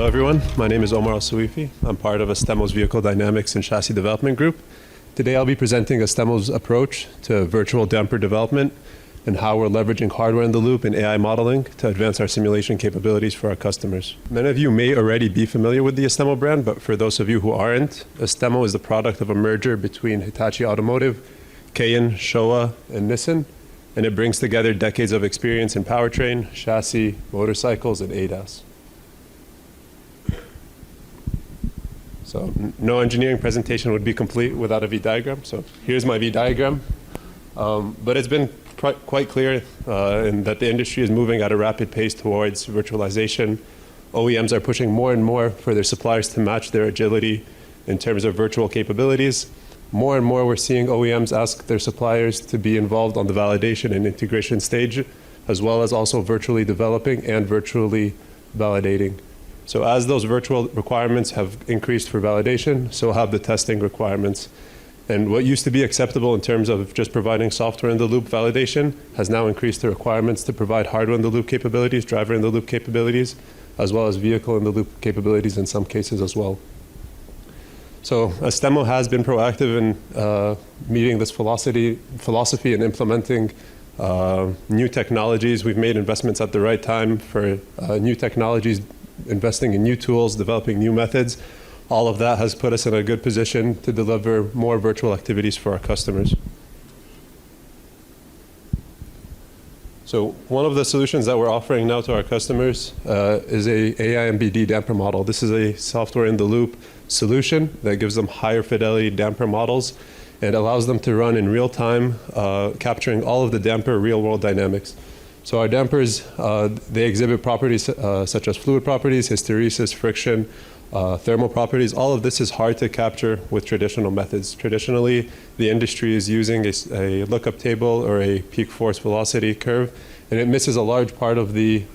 everyone. My name is Omar Elsewify. I'm part of Astemo's Vehicle Dynamics and Chassis Development Group. Today I'll be presenting Astemo's approach to virtual damper development and how we're leveraging hardware-in-the-loop and AI modeling to advance our simulation capabilities for our customers. Many of you may already be familiar with the Astemo brand, but for those of you who aren't, Astemo is the product of a merger between Hitachi Automotive, Keihin, Showa, and Nissan, and it brings together decades of experience in powertrain, chassis, motorcycles, and ADAS. So no engineering presentation would be complete without a V-diagram. So here's my V-diagram. But it's been quite clear in that the industry is moving at a rapid pace towards virtualization. OEMs are pushing more and more for their suppliers to match their agility in terms of virtual capabilities. More and more we're seeing OEMs ask their suppliers to be involved on the validation and integration stage, as well as also virtually developing and virtually validating. So as those virtual requirements have increased for validation, so have the testing requirements. And what used to be acceptable in terms of just providing software-in-the-loop validation has now increased the requirements to provide hardware-in-the-loop capabilities, driver-in-the-loop capabilities, as well as vehicle-in-the-loop capabilities in some cases as well. So Astemo has been proactive in meeting this philosophy and implementing new technologies. We've made investments at the right time for new technologies, investing in new tools, developing new methods. All of that has put us in a good position to deliver more virtual activities for our customers. So one of the solutions that we're offering now to our customers is a AI-MBD damper model. This is a software-in-the-loop solution that gives them higher fidelity damper models and allows them to run in real time, capturing all of the damper real-world dynamics. So our dampers, they exhibit properties such as fluid properties, hysteresis, friction, thermal properties. All of this is hard to capture with traditional methods. Traditionally, the industry is using a lookup table or a peak force velocity curve, and it misses a large part of the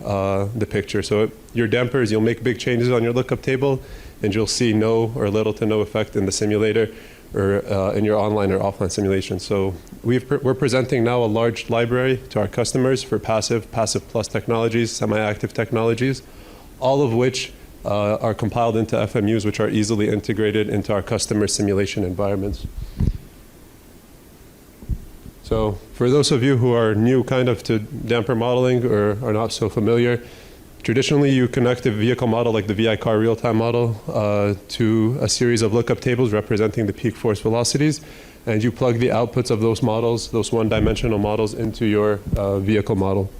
picture. So your dampers, you'll make big changes on your lookup table, and you'll see no or little to no effect in the simulator or in your online or offline simulation. So we're presenting now a large library to our customers for passive plus technologies, semi-active technologies, all of which are compiled into FMUs, which are easily integrated into our customer simulation environments. So for those of you who are new kind of to damper modeling or are not so familiar, traditionally you connect a vehicle model like the VI car real-time model to a series of lookup tables representing the peak force velocities, and you plug the outputs of those models, those one-dimensional models, into your vehicle model.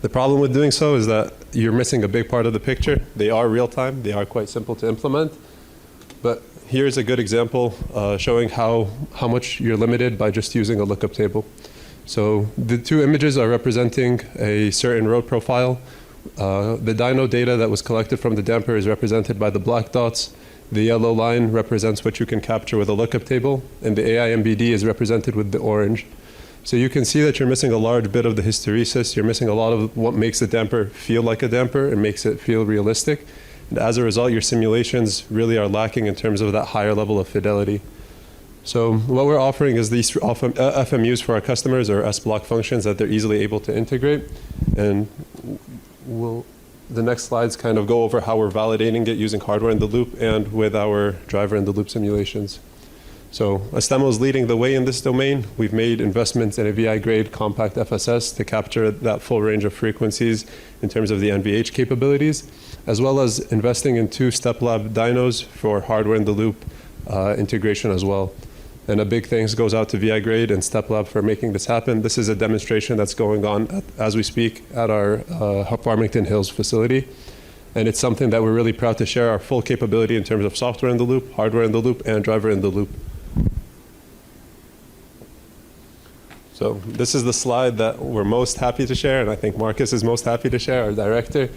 The problem with doing so is that you're missing a big part of the picture. They are real-time, they are quite simple to implement, but here's a good example showing how much you're limited by just using a lookup table. So the two images are representing a certain road profile. The dyno data that was collected from the damper is represented by the black dots. The yellow line represents what you can capture with a lookup table, and the AI-MBD is represented with the orange. So you can see that you're missing a large bit of the hysteresis. You're missing a lot of what makes the damper feel like a damper and makes it feel realistic. And as a result, your simulations really are lacking in terms of that higher level of fidelity. So what we're offering is these FMUs for our customers, or S-block functions that they're easily able to integrate. And the next slides kind of go over how we're validating it using hardware-in-the-loop and with our driver-in-the-loop simulations. So Astemo is leading the way in this domain. We've made investments in a VI-grade compact FSS to capture that full range of frequencies in terms of the NVH capabilities, as well as investing in 2 StepLab dynos for hardware-in-the-loop integration as well. And a big thanks goes out to VI-grade and StepLab for making this happen. This is a demonstration that's going on as we speak at our Farmington Hills facility. And it's something that we're really proud to share our full capability in terms of software-in-the-loop, hardware-in-the-loop, and driver-in-the-loop. So this is the slide that we're most happy to share, and I think Marcus is most happy to share, our director.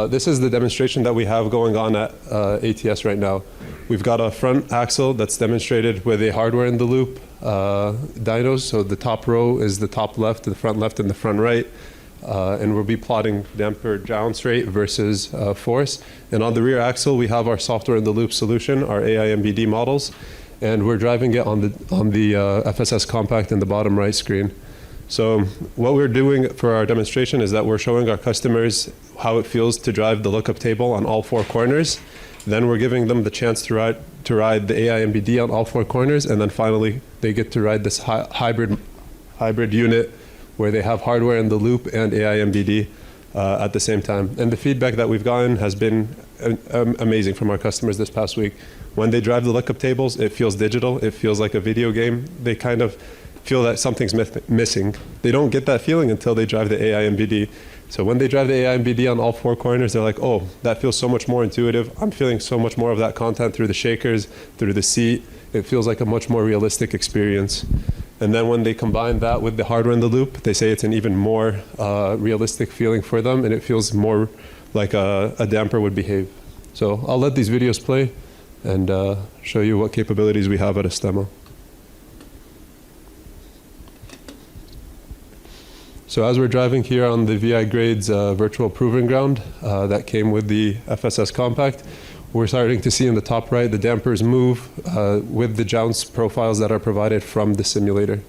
This is the demonstration that we have going on at ATS right now. We've got a front axle that's demonstrated with a hardware-in-the-loop dynos. So the top row is the top left, the front left, and the front right. And we'll be plotting damper jounce rate versus force. And on the rear axle, we have our software-in-the-loop solution, our AI-MBD models. And we're driving it on the FSS compact in the bottom right screen. So what we're doing for our demonstration is that we're showing our customers how it feels to drive the lookup table on all four corners. Then we're giving them the chance to ride the AI-MBD on all four corners, and then finally they get to ride this hybrid unit where they have hardware in the loop and AI-MBD at the same time. And the feedback that we've gotten has been amazing from our customers this past week. When they drive the lookup tables, it feels digital. It feels like a video game. They kind of feel that something's missing. They don't get that feeling until they drive the AI-MBD. So when they drive the AI-MBD on all four corners, they're like, oh, that feels so much more intuitive. I'm feeling so much more of that content through the shakers, through the seat. It feels like a much more realistic experience. And then when they combine that with the hardware in the loop, they say it's an even more realistic feeling for them, and it feels more like a damper would behave. So I'll let these videos play and show you what capabilities we have at Astemo. So as we're driving here on the VI Grades virtual proving ground that came with the FSS Compact, we're starting to see in the top right the dampers move with the jounce profiles that are provided from the simulator.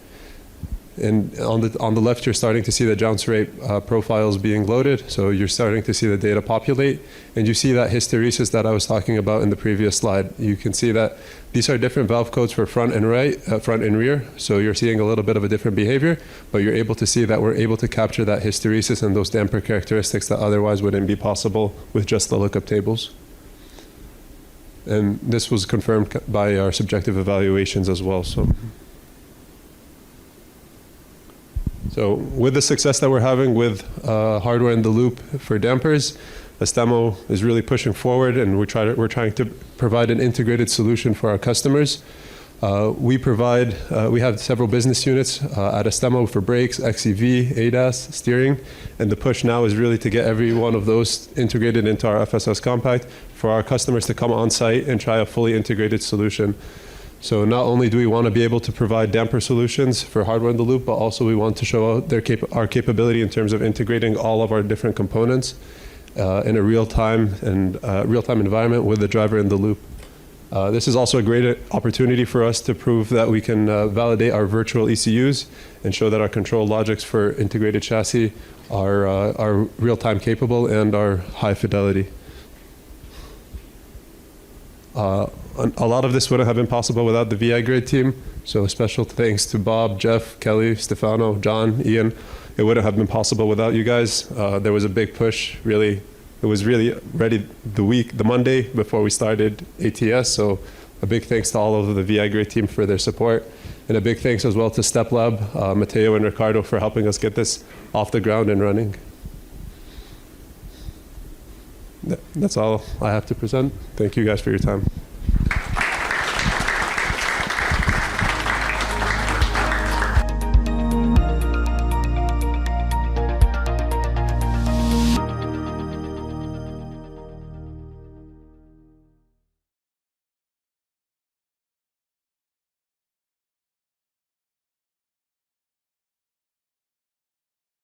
And on the left, you're starting to see the jounce rate profiles being loaded. So you're starting to see the data populate. And you see that hysteresis that I was talking about in the previous slide. You can see that these are different valve codes for front and rear. So you're seeing a little bit of a different behavior, but you're able to see that we're able to capture that hysteresis and those damper characteristics that otherwise wouldn't be possible with just the lookup tables. And this was confirmed by our subjective evaluations as well. So with the success that we're having with hardware in the loop for dampers, Astemo is really pushing forward, and we're trying to provide an integrated solution for our customers. We have several business units at Astemo for brakes, XEV, ADAS, steering, and the push now is really to get every one of those integrated into our FSS Compact for our customers to come on site and try a fully integrated solution. So not only do we want to be able to provide damper solutions for hardware in the loop, but also we want to show out our capability in terms of integrating all of our different components in a real-time environment with the driver in the loop. This is also a great opportunity for us to prove that we can validate our virtual ECUs and show that our control logics for integrated chassis are real-time capable and are high fidelity. A lot of this wouldn't have been possible without the VI Grade team. So special thanks to Bob, Jeff, Kelly, Stefano, John, Ian. It wouldn't have been possible without you guys. There was a big push, really. It was really ready the Monday before we started ATS. So a big thanks to all of the VI Grade team for their support. And a big thanks as well to Step Lab, Matteo and Ricardo for helping us get this off the ground and running. That's all I have to present. Thank you guys for your time.